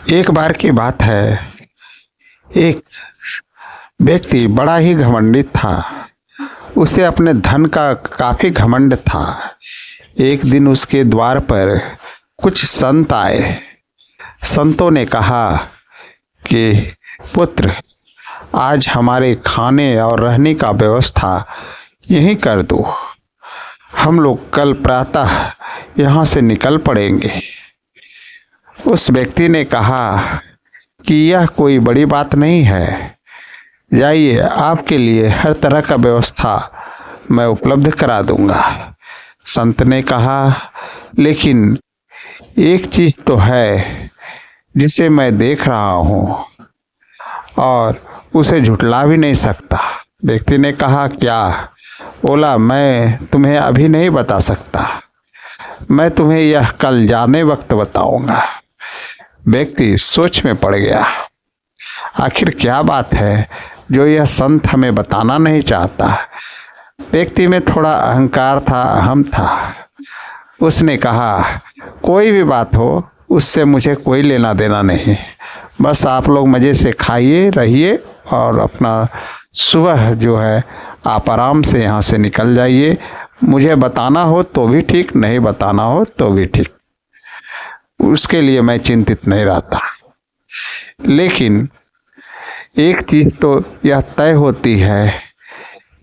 एक बार की बात है, एक व्यक्ति बड़ा ही घमंडी था। उसे अपने धन का काफी घमंड था। एक दिन उसके द्वार पर कुछ संत आए। संतों ने कहा कि पुत्र, आज हमारे खाने और रहने का व्यवस्था यहीं कर दो। हम लोग कल प्रातः यहाँ से निकल पड़ेंगे। उस व्यक्ति ने कहा कि यह कोई बड़ी बात नहीं है, जाइए, आपके लिए हर तरह का व्यवस्था मैं उपलब्ध करा दूंगा। संत ने कहा, लेकिन एक चीज तो है जिसे मैं देख रहा हूँ और उसे झुठला भी नहीं सकता। व्यक्ति ने कहा, क्या? बोला, मैं तुम्हें अभी नहीं बता सकता, मैं तुम्हें यह कल जाने वक्त बताऊंगा। व्यक्ति सोच में पड़ गया। आखिर क्या बात है जो यह संत हमें बताना नहीं चाहता? व्यक्ति में थोड़ा अहंकार था, अहम था। उसने कहा, कोई भी बात हो उससे मुझे कोई लेना देना नहीं, बस आप लोग मज़े से खाइए, रहिए और अपना सुबह जो है आप आराम से यहाँ से निकल जाइए। मुझे बताना हो तो भी ठीक, नहीं बताना हो तो भी ठीक, उसके लिए मैं चिंतित नहीं रहता। लेकिन एक चीज तो यह तय होती है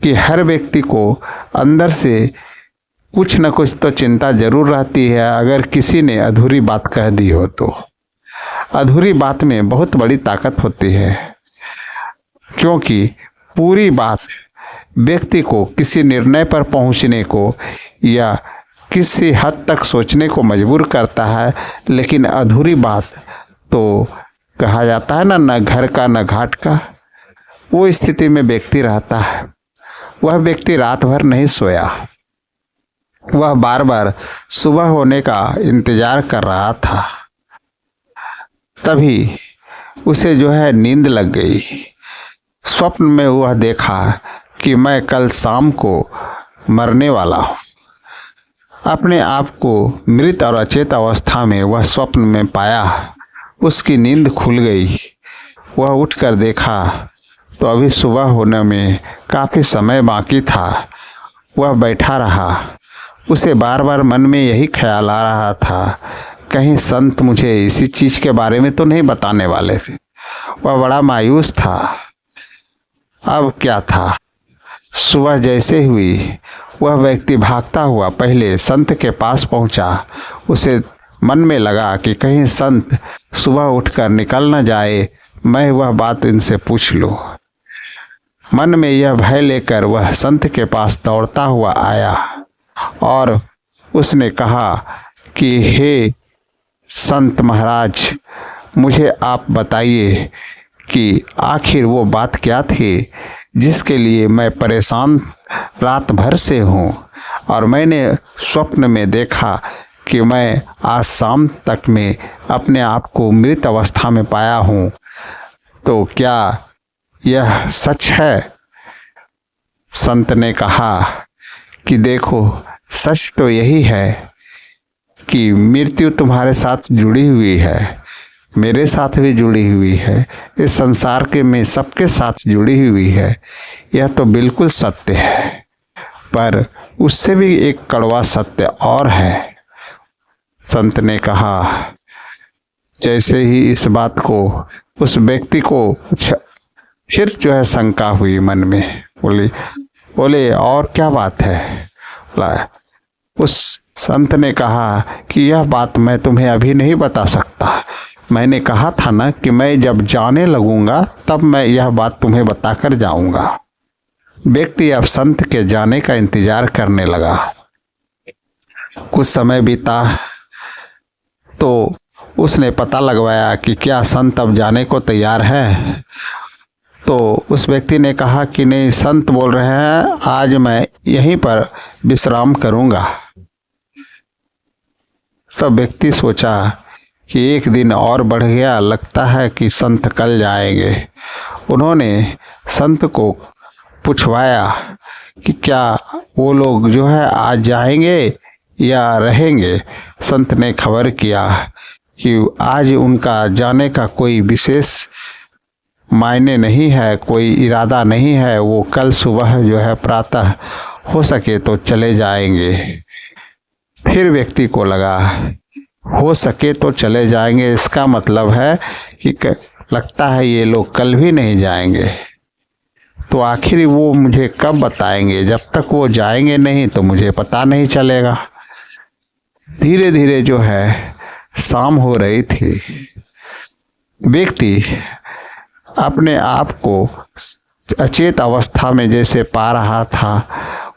कि हर व्यक्ति को अंदर से कुछ न कुछ तो चिंता जरूर रहती है। अगर किसी ने अधूरी बात कह दी हो तो अधूरी बात में बहुत बड़ी ताकत होती है, क्योंकि पूरी बात व्यक्ति को किसी निर्णय पर पहुंचने को या किसी हद तक सोचने को मजबूर करता है। लेकिन अधूरी बात तो कहा जाता है ना, न घर का न घाट का। वो स्थिति में व्यक्ति रहता है। वह व्यक्ति रात भर नहीं सोया, वह बार बार सुबह होने का इंतजार कर रहा था। तभी उसे जो है नींद लग गई। स्वप्न में वह देखा कि मैं कल शाम को मरने वाला हूँ। अपने आप को मृत और अचेत अवस्था में वह स्वप्न में पाया। उसकी नींद खुल गई। वह उठकर देखा तो अभी सुबह होने में काफ़ी समय बाकी था। वह बैठा रहा। उसे बार बार मन में यही ख्याल आ रहा था, कहीं संत मुझे इसी चीज़ के बारे में तो नहीं बताने वाले थे। वह बड़ा मायूस था। अब क्या था? सुबह जैसे हुई, वह व्यक्ति भागता हुआ पहले संत के पास पहुंचा। उसे मन में लगा कि कहीं संत सुबह उठकर निकल न जाए, मैं वह बात इनसे पूछ लूं। मन में यह भय लेकर वह संत के पास दौड़ता हुआ आया और उसने कहा कि हे संत महाराज, मुझे आप बताइए कि आखिर वो बात क्या थी जिसके लिए मैं परेशान रात भर से हूँ, और मैंने स्वप्न में देखा कि मैं आज शाम तक में अपने आप को मृत अवस्था में पाया हूँ। तो क्या यह सच है? संत ने कहा कि देखो, सच तो यही है कि मृत्यु तुम्हारे साथ जुड़ी हुई है, मेरे साथ भी जुड़ी हुई है, इस संसार के में सबके साथ जुड़ी हुई है। यह तो बिल्कुल सत्य है, पर उससे भी एक कड़वा सत्य और है। संत ने कहा। जैसे ही इस बात को उस व्यक्ति को फिर जो है शंका हुई मन में, बोले और क्या बात है? उस संत ने कहा कि यह बात मैं तुम्हें अभी नहीं बता सकता। मैंने कहा था ना कि मैं जब जाने लगूंगा तब मैं यह बात तुम्हें बताकर जाऊंगा। व्यक्ति अब संत के जाने का इंतजार करने लगा। कुछ समय बीता तो उसने पता लगवाया कि क्या संत अब जाने को तैयार है। तो उस व्यक्ति ने कहा कि नहीं, संत बोल रहे हैं आज मैं यहीं पर विश्राम करूंगा। तब व्यक्ति सोचा कि एक दिन और बढ़ गया, लगता है कि संत कल जाएंगे। उन्होंने संत को पूछवाया कि क्या वो लोग जो है आज जाएंगे या रहेंगे। संत ने खबर किया कि आज उनका जाने का कोई विशेष मायने नहीं है, कोई इरादा नहीं है। वो कल सुबह जो है प्रातः हो सके तो चले जाएंगे। फिर व्यक्ति को लगा हो सके तो चले जाएंगे, इसका मतलब है कि लगता है ये लोग कल भी नहीं जाएंगे। तो आखिर वो मुझे कब बताएंगे? जब तक वो जाएंगे नहीं तो मुझे पता नहीं चलेगा। धीरे धीरे जो है शाम हो रही थी। व्यक्ति अपने आप को अचेत अवस्था में जैसे पा रहा था,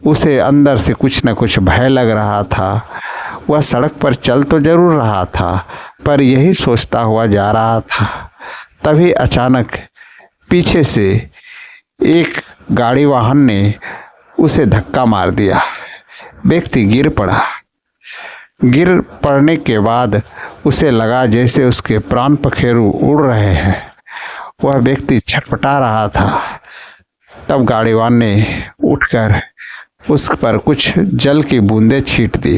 उसे अंदर से कुछ न कुछ भय लग रहा था। वह सड़क पर चल तो जरूर रहा था, पर यही सोचता हुआ जा रहा था। तभी अचानक पीछे से एक गाड़ी वाहन ने उसे धक्का मार दिया। व्यक्ति गिर पड़ा। गिर पड़ने के बाद उसे लगा जैसे उसके प्राण पखेरु उड़ रहे हैं। वह व्यक्ति छटपटा रहा था। तब गाड़ी वाहन ने उठकर उस पर कुछ जल की बूंदें छींट दी।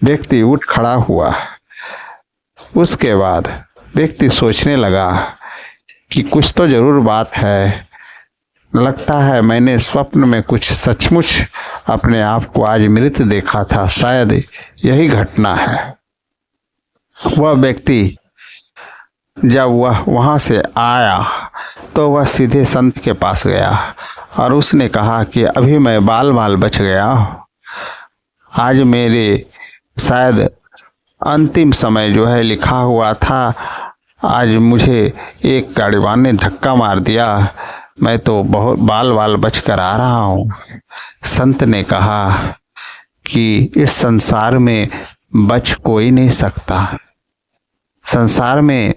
व्यक्ति उठ खड़ा हुआ। उसके बाद व्यक्ति सोचने लगा कि कुछ तो जरूर बात है। लगता है मैंने स्वप्न में कुछ सचमुच अपने आप को आज मृत देखा था, शायद यही घटना है। वह व्यक्ति जब वह वहां से आया तो वह सीधे संत के पास गया और उसने कहा कि अभी मैं बाल बाल बच गया। आज मेरे शायद अंतिम समय जो है लिखा हुआ था। आज मुझे एक गाड़ीवान ने धक्का मार दिया। मैं तो बहुत बाल बाल बच कर आ रहा हूँ। संत ने कहा कि इस संसार में बच कोई नहीं सकता। संसार में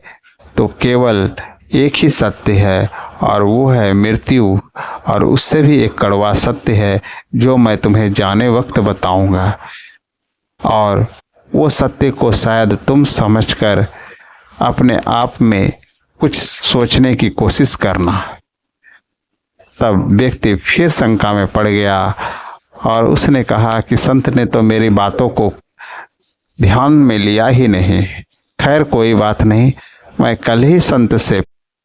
तो केवल एक ही सत्य है और वो है मृत्यु, और उससे भी एक कड़वा सत्य है जो मैं तुम्हें जाने वक्त बताऊंगा। और वो सत्य को शायद तुम समझकर अपने आप में कुछ सोचने की कोशिश करना। तब व्यक्ति फिर शंका में पड़ गया और उसने कहा कि संत ने तो मेरी बातों को ध्यान में लिया ही नहीं। खैर कोई बात नहीं, मैं कल ही संत से।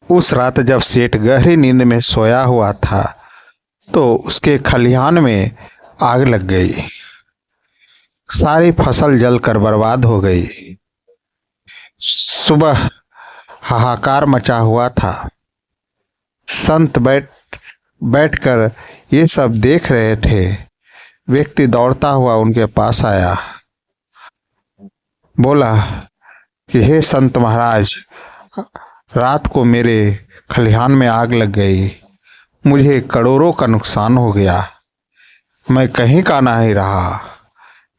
उस रात जब सेठ गहरी नींद में सोया हुआ था तो उसके खलिहान में आग लग गई। सारी फसल जलकर बर्बाद हो गई। सुबह हाहाकार मचा हुआ था। संत बैठकर ये सब देख रहे थे। व्यक्ति दौड़ता हुआ उनके पास आया, बोला कि हे संत महाराज, रात को मेरे खलिहान में आग लग गई। मुझे करोड़ों का नुकसान हो गया। मैं कहीं का नहीं रहा।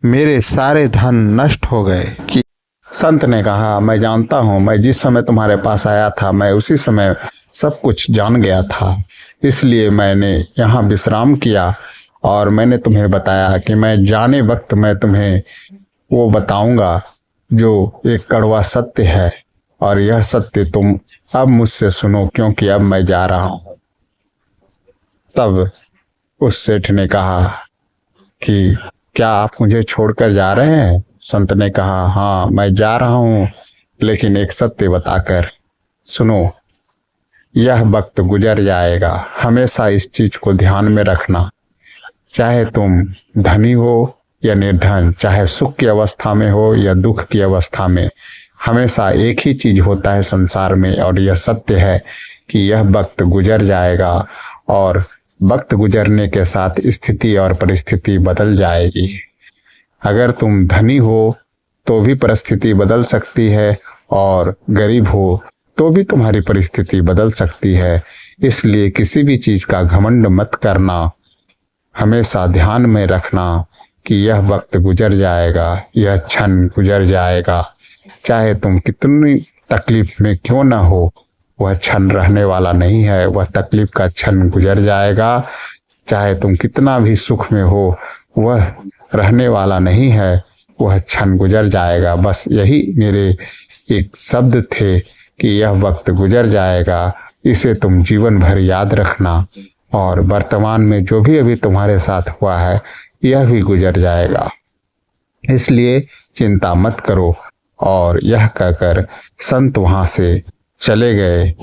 मेरे सारे धन नष्ट हो गए। कि संत ने कहा, मैं जानता हूँ, मैं जिस समय तुम्हारे पास आया था मैं उसी समय सब कुछ जान गया था। इसलिए मैंने यहाँ विश्राम किया और मैंने तुम्हें बताया कि मैं जाने वक्त मैं तुम्हें वो बताऊंगा जो एक कड़वा सत्य है, और यह सत्य तुम अब मुझसे सुनो, क्योंकि अब मैं जा रहा हूँ। तब उस सेठ ने कहा कि क्या आप मुझे छोड़कर जा रहे हैं? संत ने कहा, हाँ मैं जा रहा हूँ, लेकिन एक सत्य बताकर। सुनो, यह वक्त गुजर जाएगा। हमेशा इस चीज को ध्यान में रखना। चाहे तुम धनी हो या निर्धन, चाहे सुख की अवस्था में हो या दुख की अवस्था में, हमेशा एक ही चीज होता है संसार में, और यह सत्य है कि यह वक्त गुजर जाएगा, और वक्त गुजरने के साथ स्थिति और परिस्थिति बदल जाएगी। अगर तुम धनी हो तो भी परिस्थिति बदल सकती है, और गरीब हो तो भी तुम्हारी परिस्थिति बदल सकती है। इसलिए किसी भी चीज का घमंड मत करना। हमेशा ध्यान में रखना कि यह वक्त गुजर जाएगा, यह क्षण गुजर जाएगा। चाहे तुम कितनी तकलीफ में क्यों ना हो, वह क्षण रहने वाला नहीं है। वह तकलीफ का क्षण गुजर जाएगा। चाहे तुम कितना भी सुख में हो, वह रहने वाला नहीं है। वह क्षण गुजर जाएगा। बस यही मेरे एक शब्द थे कि यह वक्त गुजर जाएगा। इसे तुम जीवन भर याद रखना, और वर्तमान में जो भी अभी तुम्हारे साथ हुआ है यह भी गुजर जाएगा। इसलिए चिंता मत करो और यह कहकर संत वहां से चले गए।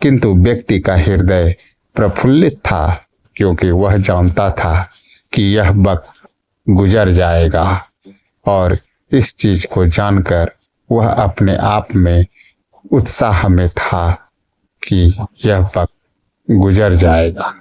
किंतु व्यक्ति का हृदय प्रफुल्लित था, क्योंकि वह जानता था कि यह वक्त गुजर जाएगा, और इस चीज को जानकर वह अपने आप में उत्साह में था कि यह वक्त गुजर जाएगा।